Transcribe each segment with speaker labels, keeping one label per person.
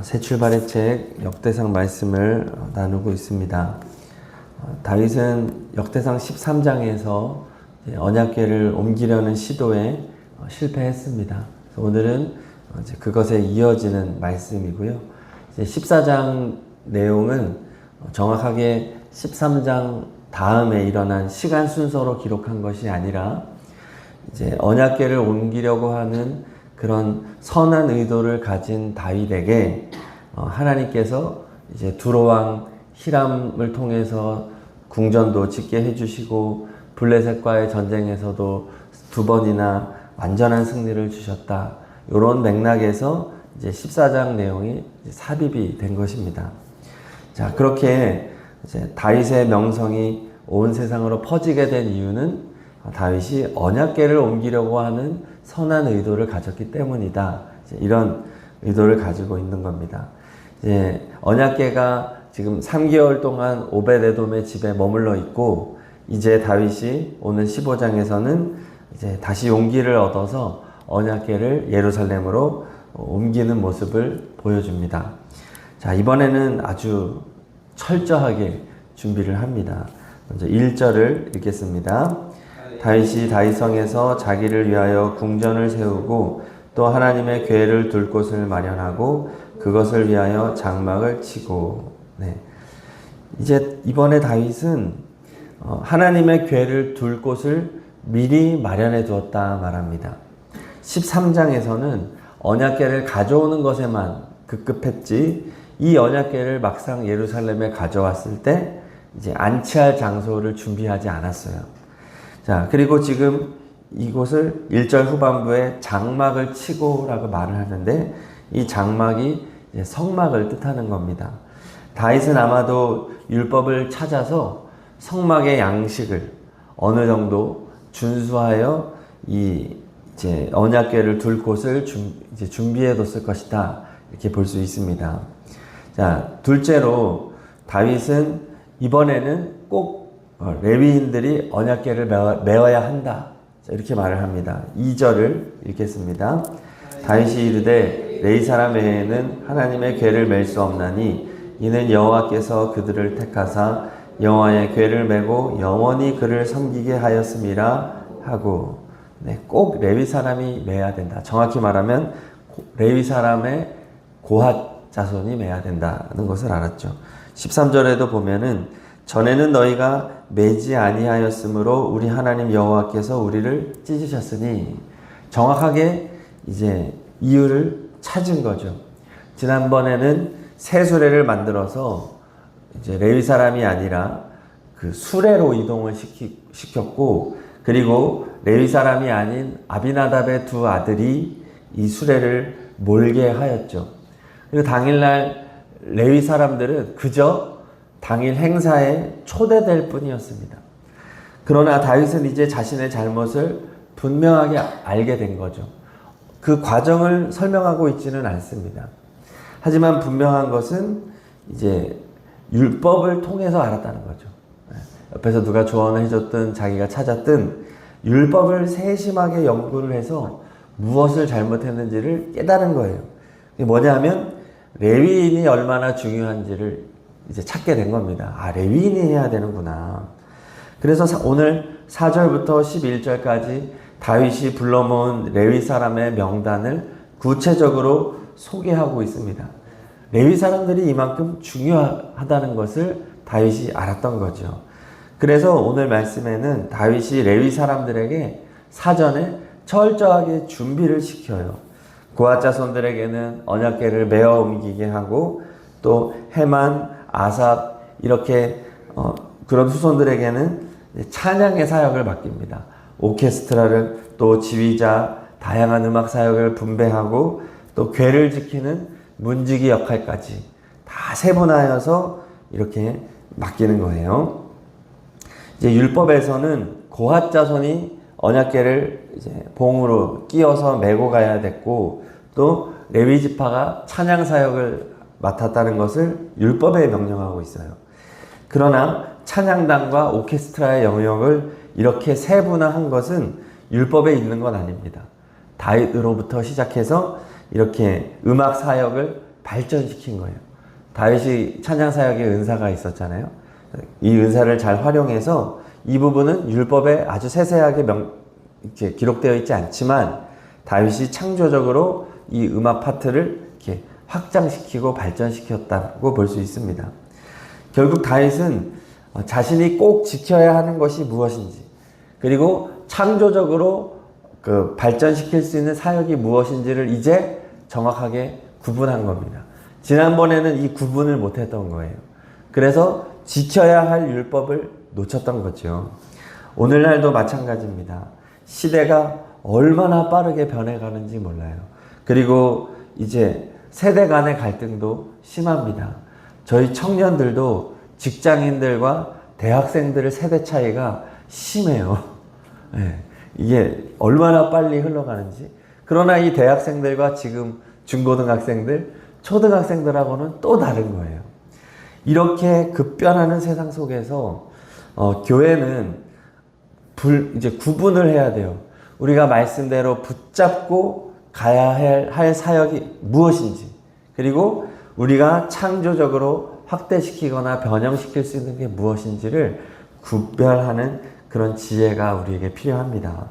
Speaker 1: 새 출발의 책 역대상 말씀을 나누고 있습니다. 다윗은 역대상 13장에서 언약궤를 옮기려는 시도에 실패했습니다. 오늘은 그것에 이어지는 말씀이고요. 14장 내용은 정확하게 13장 다음에 일어난 시간 순서로 기록한 것이 아니라 이제 언약궤를 옮기려고 하는 그런 선한 의도를 가진 다윗에게 하나님께서 이제 두로왕 히람을 통해서 궁전도 짓게 해주시고 블레셋과의 전쟁에서도 2번이나 완전한 승리를 주셨다. 이런 맥락에서 이제 14장 내용이 삽입이 된 것입니다. 자, 그렇게 이제 다윗의 명성이 온 세상으로 퍼지게 된 이유는 다윗이 언약궤를 옮기려고 하는 선한 의도를 가졌기 때문이다. 이런 의도를 가지고 있는 겁니다. 이제 언약궤가 지금 3개월 동안 오벳에돔의 집에 머물러 있고, 이제 다윗이 오늘 15장에서는 이제 다시 용기를 얻어서 언약궤를 예루살렘으로 옮기는 모습을 보여줍니다. 자, 이번에는 아주 철저하게 준비를 합니다. 먼저 1절을 읽겠습니다. 다윗이 다윗성에서 자기를 위하여 궁전을 세우고 또 하나님의 궤를 둘 곳을 마련하고 그것을 위하여 장막을 치고. 네. 이제 이번에 다윗은 하나님의 궤를 둘 곳을 미리 마련해 두었다 말합니다. 13장에서는 언약궤를 가져오는 것에만 급급했지, 이 언약궤를 막상 예루살렘에 가져왔을 때 이제 안치할 장소를 준비하지 않았어요. 자, 그리고 지금 이곳을 1절 후반부에 장막을 치고 라고 말을 하는데, 이 장막이 이제 성막을 뜻하는 겁니다. 다윗은 아마도 율법을 찾아서 성막의 양식을 어느 정도 준수하여 이 이제 언약궤를 둘 곳을 이제 준비해 뒀을 것이다. 이렇게 볼 수 있습니다. 자, 둘째로 다윗은 이번에는 꼭 레위인들이 언약궤를 메어야 한다. 이렇게 말을 합니다. 2절을 읽겠습니다. 다윗이 이르되 레위 사람 외에는 하나님의 궤를 맬 수 없나니 이는 여호와께서 그들을 택하사 여호와의 궤를 메고 영원히 그를 섬기게 하였음이라 하고. 네, 꼭 레위 사람이 메야 된다. 정확히 말하면 레위 사람의 고핫 자손이 메야 된다는 것을 알았죠. 13절에도 보면은 전에는 너희가 매지 아니하였으므로 우리 하나님 여호와께서 우리를 찢으셨으니, 정확하게 이제 이유를 찾은 거죠. 지난번에는 새 수레를 만들어서 이제 레위 사람이 아니라 그 수레로 이동을 시켰고, 그리고 레위 사람이 아닌 아비나답의 2 아들이 이 수레를 몰게 하였죠. 그리고 당일날 레위 사람들은 그저 당일 행사에 초대될 뿐이었습니다. 그러나 다윗은 이제 자신의 잘못을 분명하게 알게 된 거죠. 그 과정을 설명하고 있지는 않습니다. 하지만 분명한 것은 이제 율법을 통해서 알았다는 거죠. 옆에서 누가 조언을 해줬든 자기가 찾았든 율법을 세심하게 연구를 해서 무엇을 잘못했는지를 깨달은 거예요. 그게 뭐냐면 레위인이 얼마나 중요한지를 이제 찾게 된 겁니다. 아, 레위인이 해야 되는구나. 그래서 오늘 4절부터 11절까지 다윗이 불러 모은 레위 사람의 명단을 구체적으로 소개하고 있습니다. 레위 사람들이 이만큼 중요하다는 것을 다윗이 알았던 거죠. 그래서 오늘 말씀에는 다윗이 레위 사람들에게 사전에 철저하게 준비를 시켜요. 고핫 자손들에게는 언약궤를 메어 옮기게 하고, 또 헤만, 아삽 이렇게 그런 후손들에게는 찬양의 사역을 맡깁니다. 오케스트라를, 또 지휘자, 다양한 음악 사역을 분배하고, 또 궤를 지키는 문지기 역할까지 다 세분하여서 이렇게 맡기는 거예요. 이제 율법에서는 고핫 자손이 언약궤를 이제 봉으로 끼워서 메고 가야 됐고, 또 레위 지파가 찬양 사역을 맡았다는 것을 율법에 명령하고 있어요. 그러나 찬양단과 오케스트라의 영역을 이렇게 세분화한 것은 율법에 있는 건 아닙니다. 다윗으로부터 시작해서 이렇게 음악 사역을 발전시킨 거예요. 다윗이 찬양사역에 은사가 있었잖아요. 이 은사를 잘 활용해서 이 부분은 율법에 아주 세세하게 이렇게 기록되어 있지 않지만 다윗이 창조적으로 이 음악 파트를 이렇게 확장시키고 발전시켰다고 볼 수 있습니다. 결국 다윗은 자신이 꼭 지켜야 하는 것이 무엇인지, 그리고 창조적으로 그 발전시킬 수 있는 사역이 무엇인지를 이제 정확하게 구분한 겁니다. 지난번에는 이 구분을 못했던 거예요. 그래서 지켜야 할 율법을 놓쳤던 거죠. 오늘날도 마찬가지입니다. 시대가 얼마나 빠르게 변해가는지 몰라요. 그리고 이제 세대 간의 갈등도 심합니다. 저희 청년들도 직장인들과 대학생들의 세대 차이가 심해요. 네, 이게 얼마나 빨리 흘러가는지. 그러나 이 대학생들과 지금 중고등학생들, 초등학생들하고는 또 다른 거예요. 이렇게 급변하는 세상 속에서 교회는 이제 구분을 해야 돼요. 우리가 말씀대로 붙잡고 가야 할 사역이 무엇인지, 그리고 우리가 창조적으로 확대시키거나 변형시킬 수 있는 게 무엇인지를 구별하는 그런 지혜가 우리에게 필요합니다.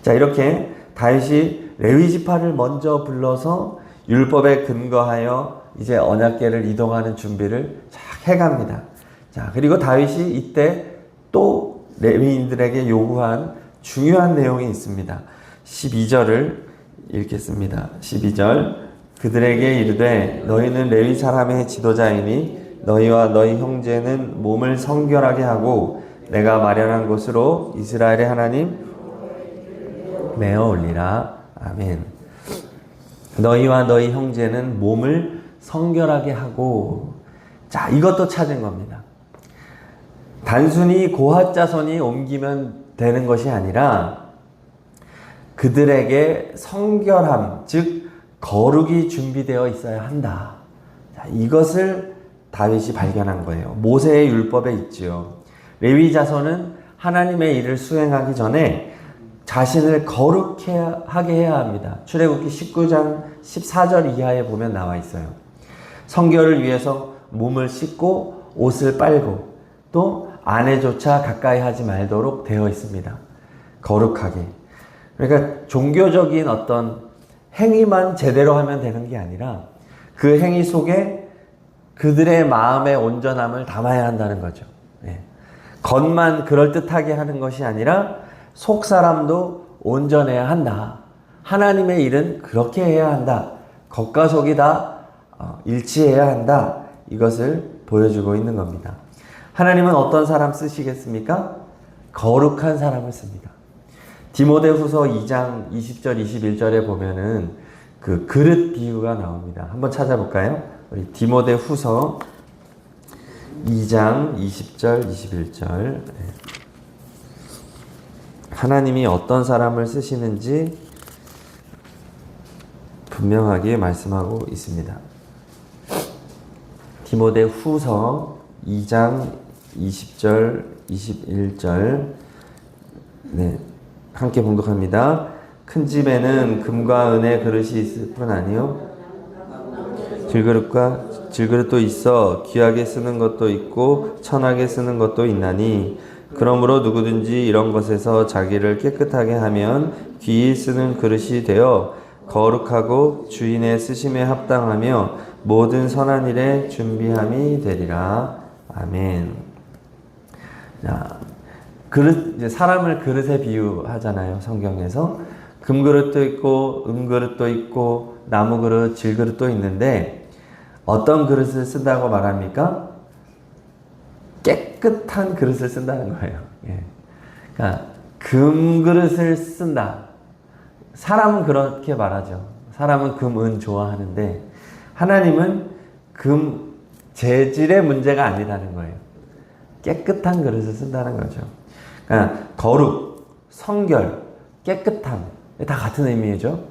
Speaker 1: 자, 이렇게 다윗이 레위 지파를 먼저 불러서 율법에 근거하여 이제 언약궤를 이동하는 준비를 쫙 해갑니다. 자, 그리고 다윗이 이때 또 레위인들에게 요구한 중요한 내용이 있습니다. 12절을 읽겠습니다. 12절. 그들에게 이르되 너희는 레위 사람의 지도자이니 너희와 너희 형제는 몸을 성결하게 하고 내가 마련한 곳으로 이스라엘의 하나님 메어 올리라. 아멘. 너희와 너희 형제는 몸을 성결하게 하고, 자, 이것도 찾은 겁니다. 단순히 고핫 자손이 옮기면 되는 것이 아니라 그들에게 성결함, 즉 거룩이 준비되어 있어야 한다. 자, 이것을 다윗이 발견한 거예요. 모세의 율법에 있지요. 레위 자손은 하나님의 일을 수행하기 전에 자신을 거룩하게 해야 합니다. 출애굽기 19장 14절 이하에 보면 나와 있어요. 성결을 위해서 몸을 씻고 옷을 빨고 또 아내조차 가까이 하지 말도록 되어 있습니다. 거룩하게. 그러니까 종교적인 어떤 행위만 제대로 하면 되는 게 아니라 그 행위 속에 그들의 마음의 온전함을 담아야 한다는 거죠. 예. 겉만 그럴듯하게 하는 것이 아니라 속 사람도 온전해야 한다. 하나님의 일은 그렇게 해야 한다. 겉과 속이 다 일치해야 한다. 이것을 보여주고 있는 겁니다. 하나님은 어떤 사람 쓰시겠습니까? 거룩한 사람을 씁니다. 디모데후서 2장 20절 21절에 보면은 그 그릇 비유가 나옵니다. 한번 찾아볼까요? 우리 디모데후서 2장 20절 21절. 하나님이 어떤 사람을 쓰시는지 분명하게 말씀하고 있습니다. 디모데후서 2장 20절 21절. 네, 함께 봉독합니다. 큰 집에는 금과 은의 그릇이 있을 뿐 아니요 질그릇도 있어 귀하게 쓰는 것도 있고 천하게 쓰는 것도 있나니 그러므로 누구든지 이런 것에서 자기를 깨끗하게 하면 귀히 쓰는 그릇이 되어 거룩하고 주인의 쓰심에 합당하며 모든 선한 일에 준비함이 되리라. 아멘. 자, 이제 사람을 그릇에 비유하잖아요. 성경에서. 금그릇도 있고 은그릇도 있고 나무그릇, 질그릇도 있는데 어떤 그릇을 쓴다고 말합니까? 깨끗한 그릇을 쓴다는 거예요. 예. 그러니까 금그릇을 쓴다. 사람은 그렇게 말하죠. 사람은 금, 은 좋아하는데 하나님은 금, 재질의 문제가 아니라는 거예요. 깨끗한 그릇을 쓴다는 거죠. 그러니까 거룩, 성결, 깨끗함 다 같은 의미죠.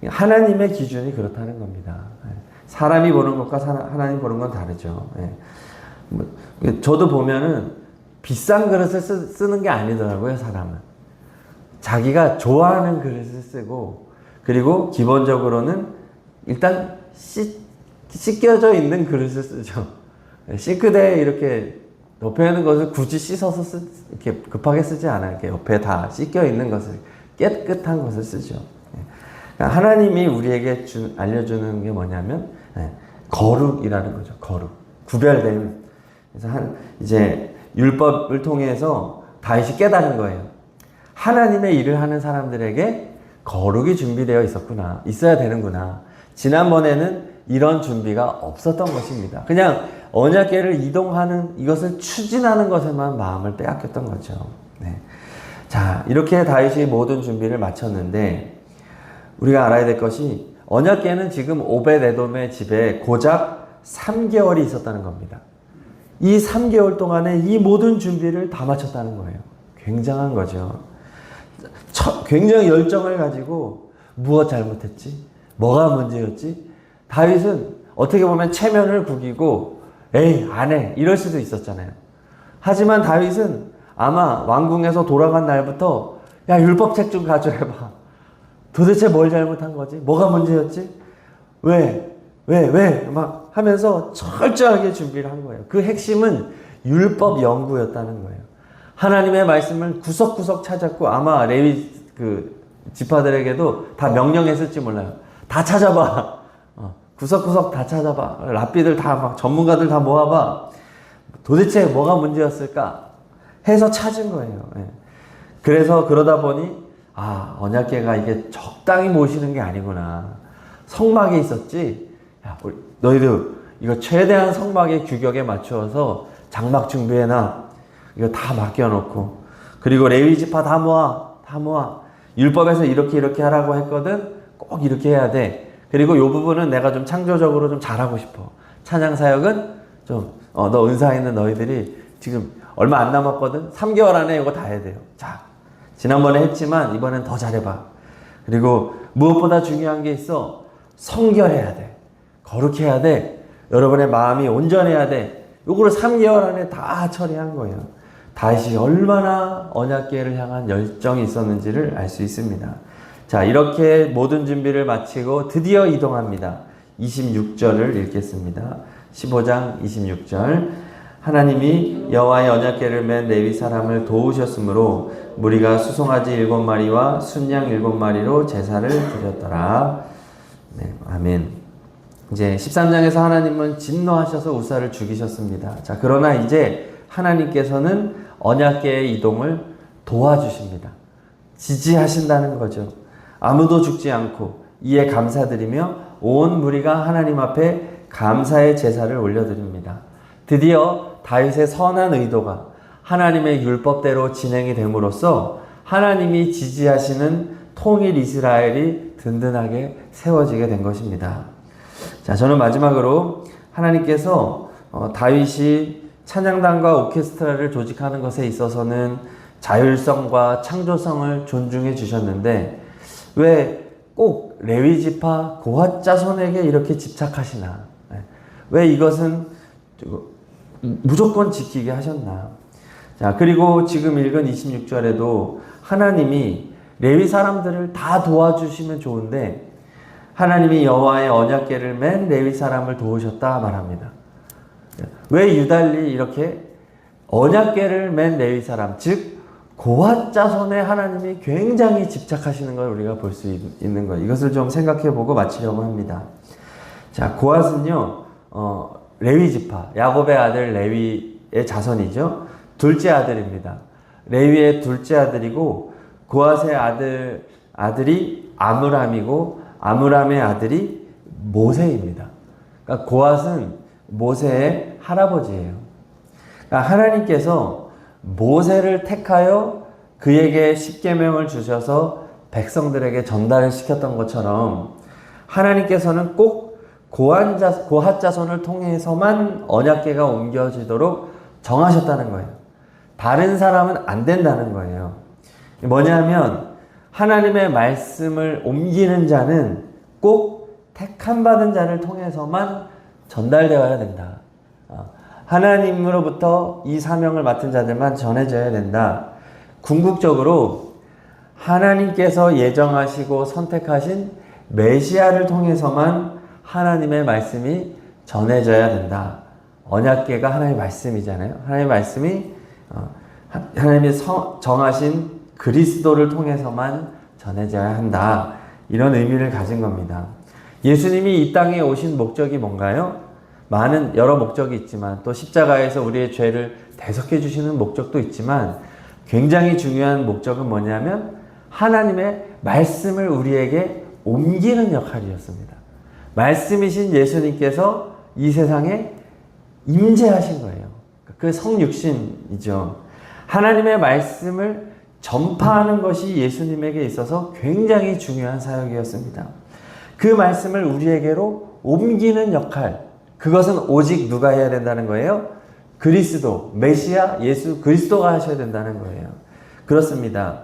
Speaker 1: 하나님의 기준이 그렇다는 겁니다. 사람이 보는 것과 하나님 보는 건 다르죠. 저도 보면은 비싼 그릇을 쓰는 게 아니더라고요. 사람은 자기가 좋아하는 그릇을 쓰고, 그리고 기본적으로는 일단 씻겨져 있는 그릇을 쓰죠. 싱크대에 이렇게 덮여있는 것을 굳이 씻어서 이렇게 급하게 쓰지 않아요. 이렇게 옆에 다 씻겨 있는 것을, 깨끗한 것을 쓰죠. 그러니까 하나님이 우리에게 알려주는 게 뭐냐면, 거룩이라는 거죠. 거룩. 구별됨. 그래서 이제 율법을 통해서 다윗이 깨달은 거예요. 하나님의 일을 하는 사람들에게 거룩이 준비되어 있어야 되는구나. 지난번에는 이런 준비가 없었던 것입니다. 그냥 언약궤를 이동하는, 이것을 추진하는 것에만 마음을 빼앗겼던 거죠. 네. 자, 이렇게 다윗이 모든 준비를 마쳤는데, 우리가 알아야 될 것이, 언약궤는 지금 오벳에돔의 집에 고작 3개월이 있었다는 겁니다. 이 3개월 동안에 이 모든 준비를 다 마쳤다는 거예요. 굉장한 거죠. 굉장히 열정을 가지고 무엇 잘못했지? 뭐가 문제였지? 다윗은 어떻게 보면 체면을 구기고 에이 안 해 이럴 수도 있었잖아요. 하지만 다윗은 아마 왕궁에서 돌아간 날부터 야 율법책 좀 가져해봐. 도대체 뭘 잘못한 거지? 뭐가 문제였지? 왜 막 하면서 철저하게 준비를 한 거예요. 그 핵심은 율법 연구였다는 거예요. 하나님의 말씀을 구석구석 찾았고, 아마 레위 지파들에게도 다 명령했을지 몰라요. 다 찾아봐. 구석구석 다 찾아봐. 랍비들 다 막 전문가들 다 모아봐. 도대체 뭐가 문제였을까? 해서 찾은 거예요. 그래서 그러다 보니 언약궤가 이게 적당히 모시는 게 아니구나. 성막에 있었지. 야, 너희들 이거 최대한 성막의 규격에 맞추어서 장막 준비해놔. 이거 다 맡겨놓고, 그리고 레위 지파 다 모아. 율법에서 이렇게 하라고 했거든. 꼭 이렇게 해야 돼. 그리고 이 부분은 내가 좀 창조적으로 좀 잘하고 싶어. 찬양 사역은 좀 너 은사 있는 너희들이 지금 얼마 안 남았거든. 3개월 안에 이거 다 해야 돼요. 자, 지난번에 했지만 이번엔 더 잘해봐. 그리고 무엇보다 중요한 게 있어. 성결해야 돼. 거룩해야 돼. 여러분의 마음이 온전해야 돼. 요거를 3개월 안에 다 처리한 거예요. 다윗이 얼마나 언약궤를 향한 열정이 있었는지를 알 수 있습니다. 자, 이렇게 모든 준비를 마치고 드디어 이동합니다. 26절을 읽겠습니다. 15장 26절. 하나님이 여호와의 언약궤를 맨 레위 사람을 도우셨으므로 무리가 수송아지 7마리와 순양 7마리로 제사를 드렸더라. 네, 아멘. 이제 13장에서 하나님은 진노하셔서 우사를 죽이셨습니다. 자, 그러나 이제 하나님께서는 언약궤의 이동을 도와주십니다. 지지하신다는 거죠. 아무도 죽지 않고 이에 감사드리며 온 무리가 하나님 앞에 감사의 제사를 올려드립니다. 드디어 다윗의 선한 의도가 하나님의 율법대로 진행이 됨으로써 하나님이 지지하시는 통일 이스라엘이 든든하게 세워지게 된 것입니다. 자, 저는 마지막으로 하나님께서 다윗이 찬양단과 오케스트라를 조직하는 것에 있어서는 자율성과 창조성을 존중해 주셨는데 왜 꼭 레위 지파 고핫 자손에게 이렇게 집착하시나? 왜 이것은 무조건 지키게 하셨나? 자, 그리고 지금 읽은 26절에도 하나님이 레위 사람들을 다 도와주시면 좋은데 하나님이 여호와의 언약궤를 맨 레위 사람을 도우셨다 말합니다. 왜 유달리 이렇게 언약궤를 맨 레위 사람, 즉 고핫 자손의 하나님이 굉장히 집착하시는 걸 우리가 볼 수 있는 거예요. 이것을 좀 생각해 보고 마치려고 합니다. 자, 고핫은요, 레위 지파, 야곱의 아들 레위의 자손이죠. 둘째 아들입니다. 레위의 둘째 아들이고 고핫의 아들이 아므람이고 아므람의 아들이 모세입니다. 그러니까 고핫은 모세의 할아버지예요. 그러니까 하나님께서 모세를 택하여 그에게 십계명을 주셔서 백성들에게 전달을 시켰던 것처럼 하나님께서는 꼭 고핫 자손을 통해서만 언약궤가 옮겨지도록 정하셨다는 거예요. 다른 사람은 안 된다는 거예요. 뭐냐면 하나님의 말씀을 옮기는 자는 꼭 택함 받은 자를 통해서만 전달되어야 된다. 하나님으로부터 이 사명을 맡은 자들만 전해져야 된다. 궁극적으로 하나님께서 예정하시고 선택하신 메시아를 통해서만 하나님의 말씀이 전해져야 된다. 언약궤가 하나님의 말씀이잖아요. 하나님의 말씀이 하나님이 정하신 그리스도를 통해서만 전해져야 한다. 이런 의미를 가진 겁니다. 예수님이 이 땅에 오신 목적이 뭔가요? 많은 여러 목적이 있지만 또 십자가에서 우리의 죄를 대속해 주시는 목적도 있지만 굉장히 중요한 목적은 뭐냐면 하나님의 말씀을 우리에게 옮기는 역할이었습니다. 말씀이신 예수님께서 이 세상에 임재하신 거예요. 그 성육신이죠. 하나님의 말씀을 전파하는 것이 예수님에게 있어서 굉장히 중요한 사역이었습니다. 그 말씀을 우리에게로 옮기는 역할, 그것은 오직 누가 해야 된다는 거예요? 그리스도, 메시아, 예수 그리스도가 하셔야 된다는 거예요. 그렇습니다.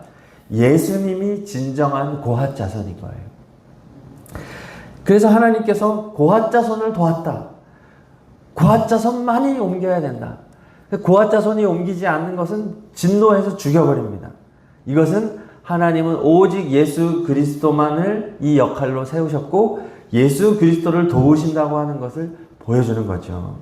Speaker 1: 예수님이 진정한 고핫 자손인 거예요. 그래서 하나님께서 고핫 자손을 도왔다. 고핫 자손만이 옮겨야 된다. 고핫 자손이 옮기지 않는 것은 진노해서 죽여버립니다. 이것은 하나님은 오직 예수 그리스도만을 이 역할로 세우셨고 예수 그리스도를 도우신다고 하는 것을 보여주는 거죠.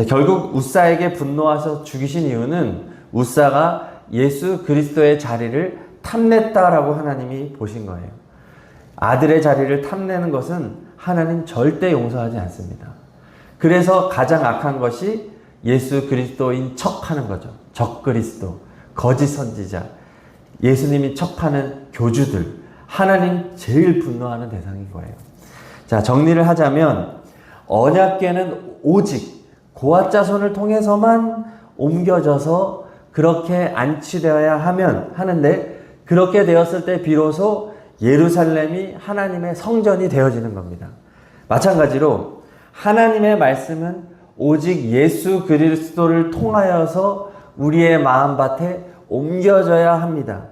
Speaker 1: 결국 우사에게 분노하셔서 죽이신 이유는 우사가 예수 그리스도의 자리를 탐냈다라고 하나님이 보신 거예요. 아들의 자리를 탐내는 것은 하나님 절대 용서하지 않습니다. 그래서 가장 악한 것이 예수 그리스도인 척하는 거죠. 적그리스도, 거짓 선지자, 예수님이 척하는 교주들, 하나님 제일 분노하는 대상인 거예요. 자, 정리를 하자면 언약궤는 오직 고핫 자손을 통해서만 옮겨져서 그렇게 안치되어야 하는데 그렇게 되었을 때 비로소 예루살렘이 하나님의 성전이 되어지는 겁니다. 마찬가지로 하나님의 말씀은 오직 예수 그리스도를 통하여서 우리의 마음밭에 옮겨져야 합니다.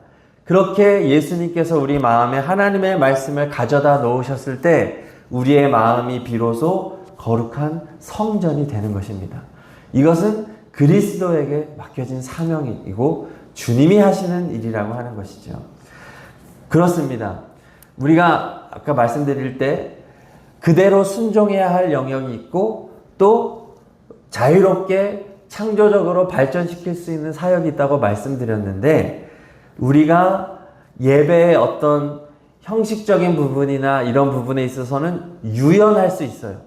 Speaker 1: 그렇게 예수님께서 우리 마음에 하나님의 말씀을 가져다 놓으셨을 때 우리의 마음이 비로소 거룩한 성전이 되는 것입니다. 이것은 그리스도에게 맡겨진 사명이고 주님이 하시는 일이라고 하는 것이죠. 그렇습니다. 우리가 아까 말씀드릴 때 그대로 순종해야 할 영역이 있고 또 자유롭게 창조적으로 발전시킬 수 있는 사역이 있다고 말씀드렸는데 우리가 예배의 어떤 형식적인 부분이나 이런 부분에 있어서는 유연할 수 있어요.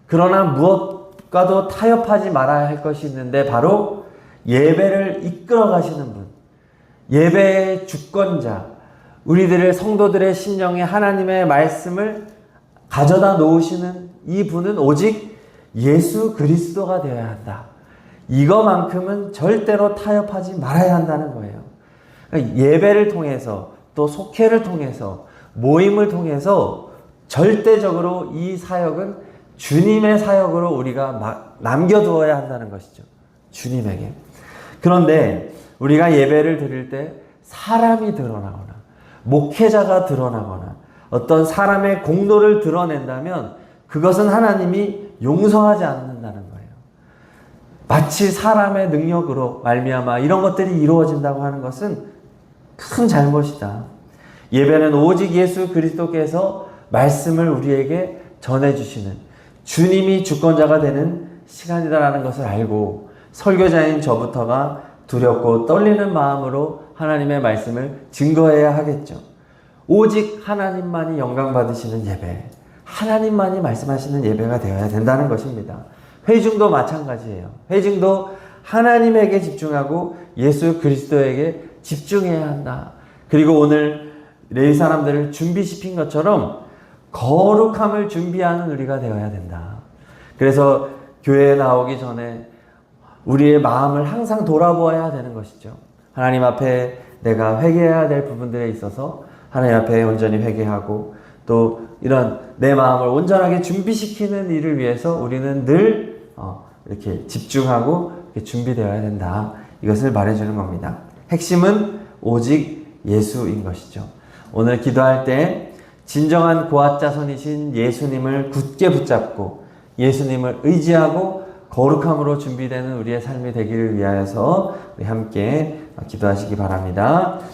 Speaker 1: 그러나 무엇과도 타협하지 말아야 할 것이 있는데 바로 예배를 이끌어 가시는 분, 예배의 주권자, 우리들의 성도들의 심령에 하나님의 말씀을 가져다 놓으시는 이 분은 오직 예수 그리스도가 되어야 한다. 이거만큼은 절대로 타협하지 말아야 한다는 거예요. 그러니까 예배를 통해서 또 속회를 통해서 모임을 통해서 절대적으로 이 사역은 주님의 사역으로 우리가 남겨두어야 한다는 것이죠. 주님에게. 그런데 우리가 예배를 드릴 때 사람이 드러나거나 목회자가 드러나거나 어떤 사람의 공로를 드러낸다면 그것은 하나님이 용서하지 않는다는 거예요. 마치 사람의 능력으로 말미암아 이런 것들이 이루어진다고 하는 것은 큰 잘못이다. 예배는 오직 예수 그리스도께서 말씀을 우리에게 전해주시는 주님이 주권자가 되는 시간이다라는 것을 알고 설교자인 저부터가 두렵고 떨리는 마음으로 하나님의 말씀을 증거해야 하겠죠. 오직 하나님만이 영광 받으시는 예배, 하나님만이 말씀하시는 예배가 되어야 된다는 것입니다. 회중도 마찬가지예요. 회중도 하나님에게 집중하고 예수 그리스도에게 집중해야 한다. 그리고 오늘 레위 사람들을 준비시킨 것처럼 거룩함을 준비하는 우리가 되어야 된다. 그래서 교회에 나오기 전에 우리의 마음을 항상 돌아보아야 되는 것이죠. 하나님 앞에 내가 회개해야 될 부분들에 있어서 하나님 앞에 온전히 회개하고 또 이런 내 마음을 온전하게 준비시키는 일을 위해서 우리는 늘 이렇게 집중하고 이렇게 준비되어야 된다. 이것을 말해주는 겁니다. 핵심은 오직 예수인 것이죠. 오늘 기도할 때 진정한 고핫 자손이신 예수님을 굳게 붙잡고 예수님을 의지하고 거룩함으로 준비되는 우리의 삶이 되기를 위하여서 우리 함께 기도하시기 바랍니다.